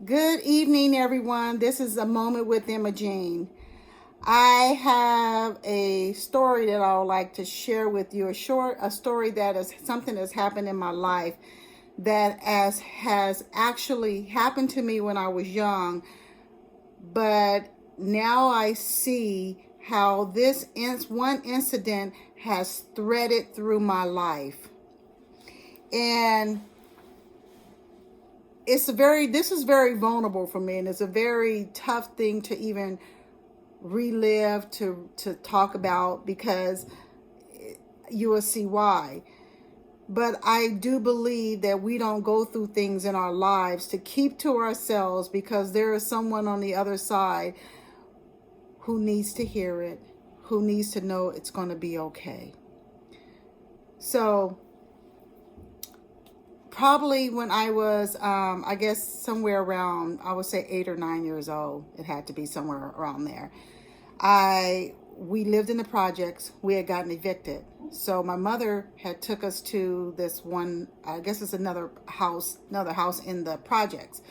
Good evening, everyone. This is a moment with Imogene. I have a story that I would like to share with you. A story that is something that's happened in my life that has actually happened to me when I was young, but now I see how one incident has threaded through my life. And this is very vulnerable for me, and it's a very tough thing to even relive, to talk about, because you will see why. But I do believe that we don't go through things in our lives to keep to ourselves, because there is someone on the other side who needs to hear it, who needs to know it's going to be okay. So probably when I was, I guess somewhere around, I would say 8 or 9 years old, it had to be somewhere around there. We lived in the projects. We had gotten evicted. So my mother had took us to this one, I guess it's another house in the projects.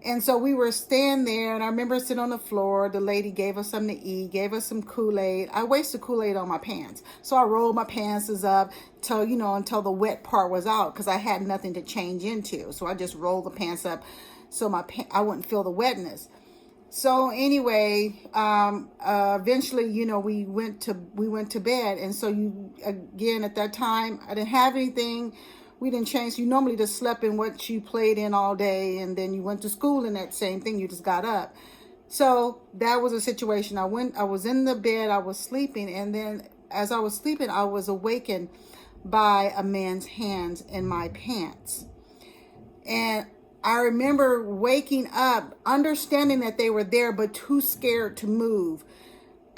And so we were staying there, and I remember sitting on the floor. The lady gave us something to eat, gave us some Kool-Aid. I wasted Kool-Aid on my pants. So I rolled my pants up until the wet part was out, because I had nothing to change into. So I just rolled the pants up so I wouldn't feel the wetness. So anyway, eventually, we went to bed. And so again, at that time, I didn't have anything. We didn't change. You normally just slept in what you played in all day, and then you went to school in that same thing. You just got up. So that was a situation. I was in the bed, I was sleeping, and then as I was sleeping, I was awakened by a man's hands in my pants. And I remember waking up, understanding that they were there, but too scared to move.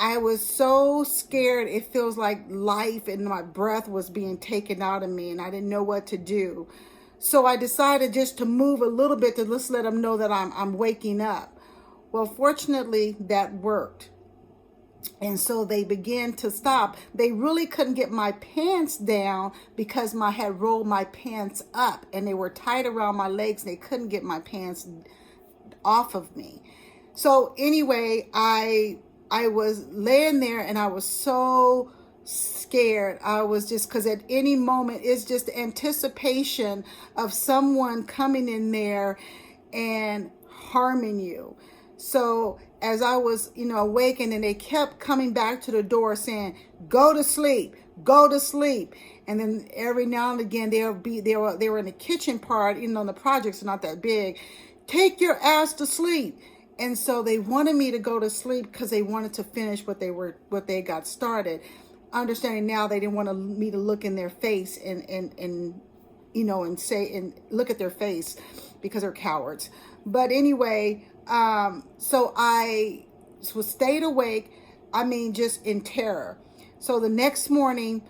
I was so scared, it feels like life and my breath was being taken out of me, and I didn't know what to do. So I decided just to move a little bit to just let them know that I'm waking up. Well, fortunately, that worked. And so they began to stop. They really couldn't get my pants down because I had rolled my pants up, and they were tight around my legs, and they couldn't get my pants off of me. So anyway, I was laying there, and I was so scared. I was just, because at any moment, it's just anticipation of someone coming in there and harming you. So as I was, awakened, and they kept coming back to the door saying, "Go to sleep, go to sleep." And then every now and again, they were in the kitchen part, the projects are not that big. "Take your ass to sleep." And so they wanted me to go to sleep because they wanted to finish what they got started. Understanding now, they didn't want me to look in their face and look at their face, because they're cowards. But anyway, so I stayed awake. Just in terror. So the next morning,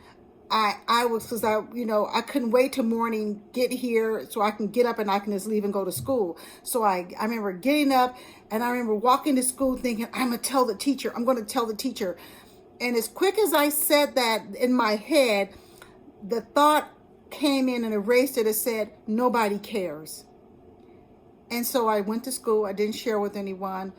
I couldn't wait till morning, get here so I can get up and I can just leave and go to school. So I remember getting up, and I remember walking to school thinking, I'm going to tell the teacher. And as quick as I said that in my head, the thought came in and erased it. It said, "Nobody cares." And so I went to school. I didn't share with anyone.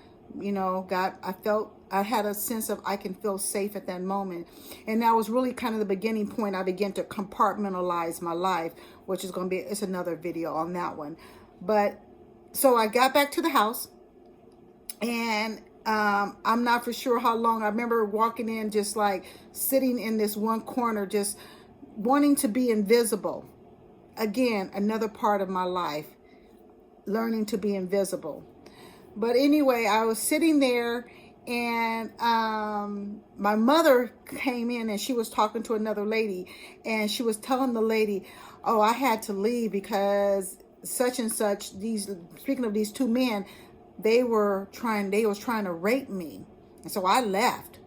I had a sense of I can feel safe at that moment. And that was really kind of the beginning point. I began to compartmentalize my life, which is it's another video on that one. But so I got back to the house, and I'm not for sure how long. I remember walking in, just like sitting in this one corner, just wanting to be invisible. Again, another part of my life, learning to be invisible. But anyway, I was sitting there, and my mother came in, and she was talking to another lady, and she was telling the lady, "Oh, I had to leave because such and such, speaking of these two men, they was trying to rape me." And so I left.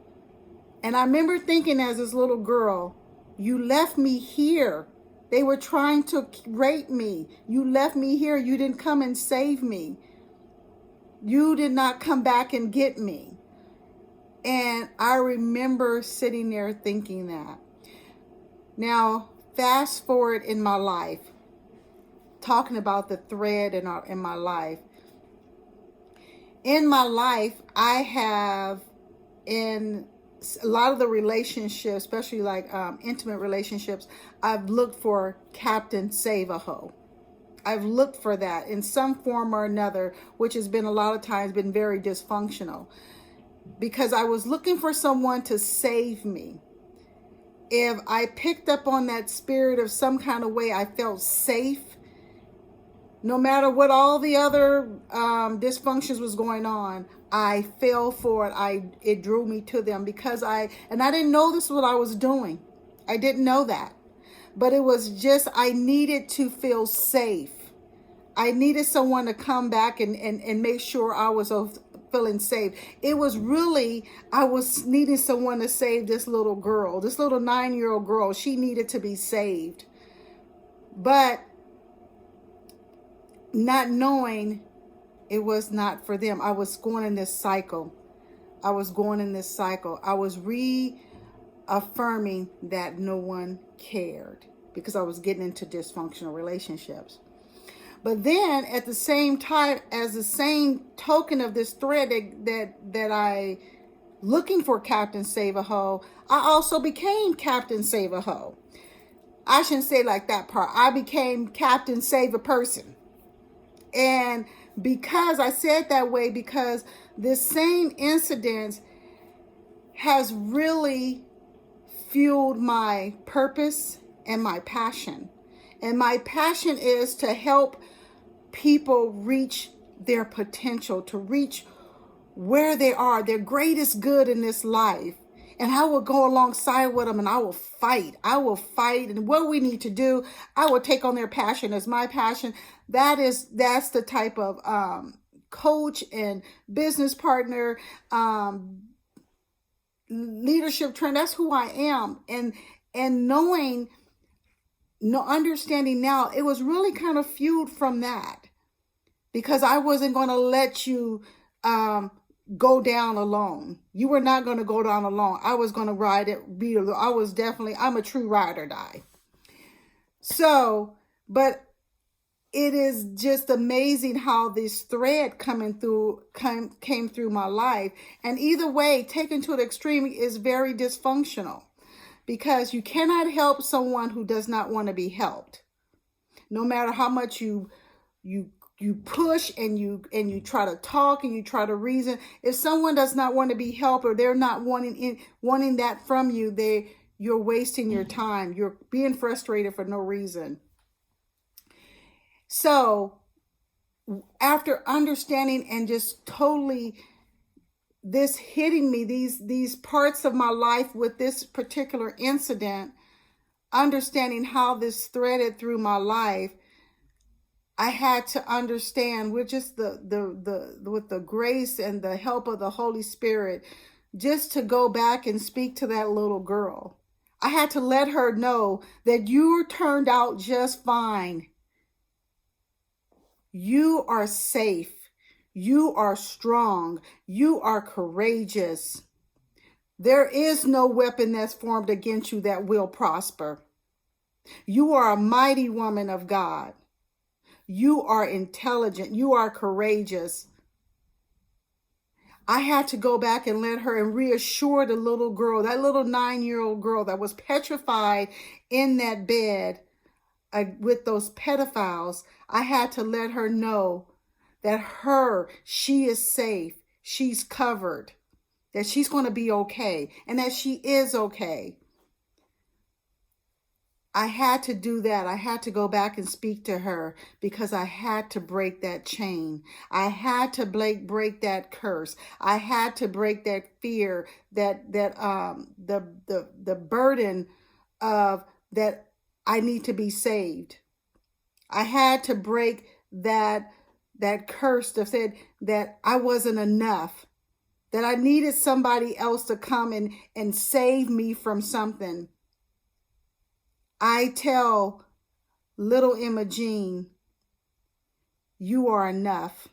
And I remember thinking, as this little girl, you left me here. They were trying to rape me. You left me here. You didn't come and save me. You did not come back and get me. And I remember sitting there thinking that. Now, fast forward in my life, talking about the thread in my life. In my life, I have, in a lot of the relationships, especially like intimate relationships, I've looked for Captain Save-A-Ho. I've looked for that in some form or another, which has been a lot of times been very dysfunctional, because I was looking for someone to save me. If I picked up on that spirit of some kind of way, I felt safe. No matter what all the other dysfunctions was going on, I fell for it. It drew me to them because I didn't know this is what I was doing. I didn't know that. But it was just, I needed to feel safe. I needed someone to come back and make sure I was feeling safe. It was really, I was needing someone to save this little girl, this little 9-year-old girl. She needed to be saved. But not knowing it was not for them. I was going in this cycle. I was reaffirming that no one cared because I was getting into dysfunctional relationships. But then at the same time, as the same token of this thread that I looking for Captain Save-A-Ho, I also became Captain Save-A-Ho. I shouldn't say like that part. I became Captain Save-A-Person. And because I said that way, because this same incident has really fueled my purpose and my passion. And my passion is to help people reach their potential, to reach where they are, their greatest good in this life. And I will go alongside with them and I will fight. And what we need to do, I will take on their passion as my passion. That's the type of coach and business partner, leadership trainer. That's who I am. And understanding now, it was really kind of fueled from that, because I wasn't going to let you go down alone. You were not going to go down alone. I was going to ride it. I'm a true ride or die. So, but it is just amazing how this thread came through my life. And either way, taken to the extreme, is very dysfunctional, because you cannot help someone who does not want to be helped. No matter how much you push and you try to talk and you try to reason, if someone does not want to be helped, or they're not wanting that from you, you're wasting your time. You're being frustrated for no reason. So after understanding and just totally this hitting me, these parts of my life with this particular incident, understanding how this threaded through my life, I had to understand, with just with the grace and the help of the Holy Spirit, just to go back and speak to that little girl. I had to let her know that you turned out just fine. You are safe. You are strong. You are courageous. There is no weapon that's formed against you that will prosper. You are a mighty woman of God. You are intelligent. You are courageous. I had to go back and let her and reassure the little girl, that little 9-year-old girl that was petrified in that bed with those pedophiles. I had to let her know that she is safe. She's covered. That she's going to be okay. And that she is okay. I had to do that. I had to go back and speak to her, because I had to break that chain. I had to break that curse. I had to break that fear, the burden of that I need to be saved. I had to break that curse that said that I wasn't enough, that I needed somebody else to come and save me from something. I tell little Emma Jean, you are enough.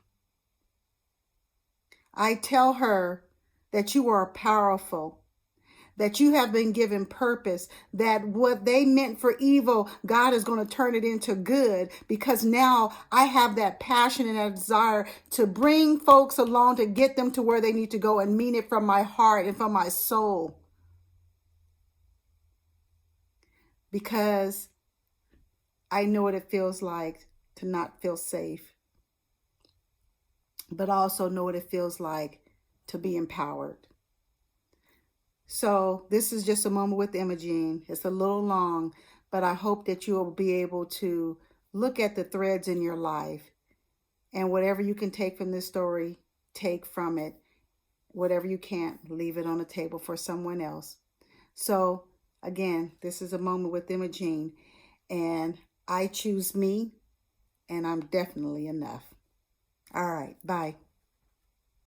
I tell her that you are powerful, that you have been given purpose, that what they meant for evil, God is going to turn it into good, because now I have that passion and that desire to bring folks along to get them to where they need to go, and mean it from my heart and from my soul. Because I know what it feels like to not feel safe, but also know what it feels like to be empowered. So this is just a moment with Imogene. It's a little long, but I hope that you will be able to look at the threads in your life, and whatever you can take from this story, take from it. Whatever you can't, leave it on the table for someone else. So again, this is a moment with Imogene, and I choose me, and I'm definitely enough. All right, bye.